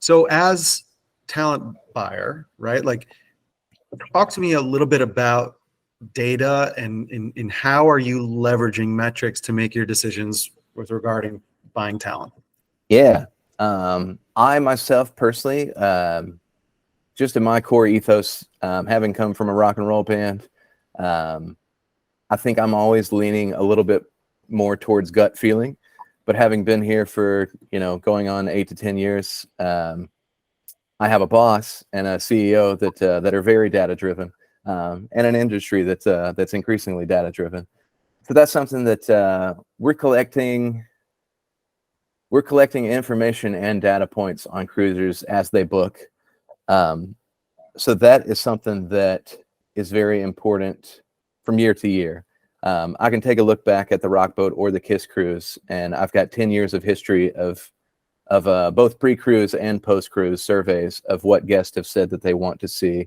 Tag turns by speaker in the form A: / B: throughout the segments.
A: So as talent buyer, right? Like, talk to me a little bit about data and in how are you leveraging metrics to make your decisions with regarding buying talent?
B: Yeah. I myself personally, just in my core ethos, having come from a rock and roll band, I think I'm always leaning a little bit more towards gut feeling. But having been here for, going on 8 to 10 years, I have a boss and a CEO that are very data driven, and an industry that's increasingly data driven. So that's something that we're collecting information and data points on cruisers as they book. So that is something that is very important from year to year. I can take a look back at the Rock Boat or the KISS Cruise, and I've got 10 years of history of both pre-cruise and post-cruise surveys of what guests have said that they want to see,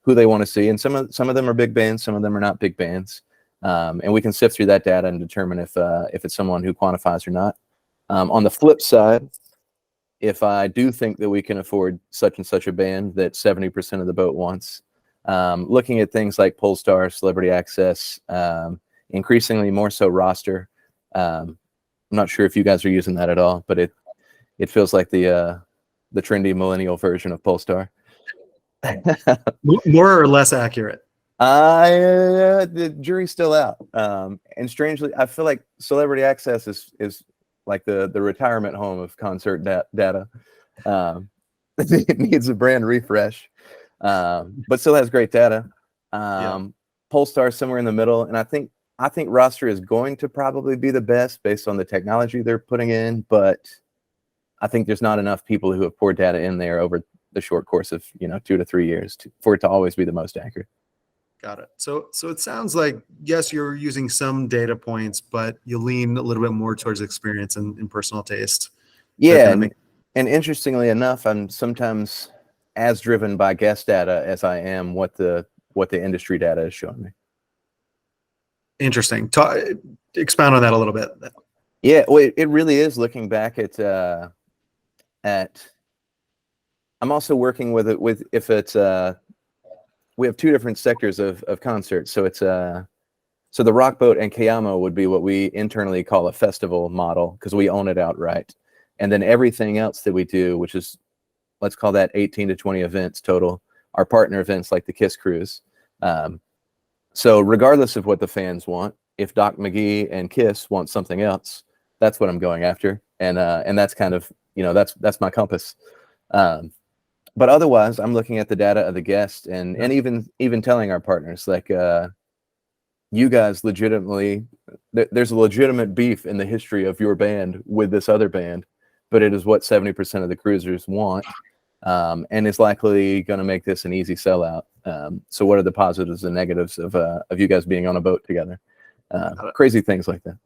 B: who they want to see, and some of them are big bands, some of them are not big bands, and we can sift through that data and determine if it's someone who quantifies or not. On the flip side, if I do think that we can afford such and such a band that 70% of the boat wants, looking at things like Polestar, Celebrity Access, increasingly more so Roster. I'm not sure if you guys are using that at all, but it feels like the trendy millennial version of Polestar.
A: More or less accurate?
B: The jury's still out. And strangely, I feel like Celebrity Access is like the retirement home of concert data. It needs a brand refresh, but still has great data. Polestar somewhere in the middle, and I think Roster is going to probably be the best based on the technology they're putting in, but I think there's not enough people who have poured data in there over the short course of 2 to 3 years for it to always be the most accurate.
A: Got it. So it sounds like, yes, you're using some data points, but you lean a little bit more towards experience and personal taste.
B: Yeah, and interestingly enough, I'm sometimes as driven by guest data as I am what the industry data is showing me.
A: Interesting. Expound on that a little bit.
B: Yeah, well, it really is looking back at I'm also working with if it's we have 2 different sectors of concerts. So it's so the Rock Boat and Cayamo would be what we internally call a festival model because we own it outright. And then everything else that we do, which is, let's call that 18 to 20 events total, are partner events like the KISS Cruise. So regardless of what the fans want, if Doc McGee and KISS want something else, that's what I'm going after. And that's kind of, that's my compass. But otherwise, I'm looking at the data of the guest and even telling our partners, like, you guys legitimately, there's a legitimate beef in the history of your band with this other band, but it is what 70% of the cruisers want, and is likely going to make this an easy sellout. So what are the positives and negatives of you guys being on a boat together? Crazy things like that.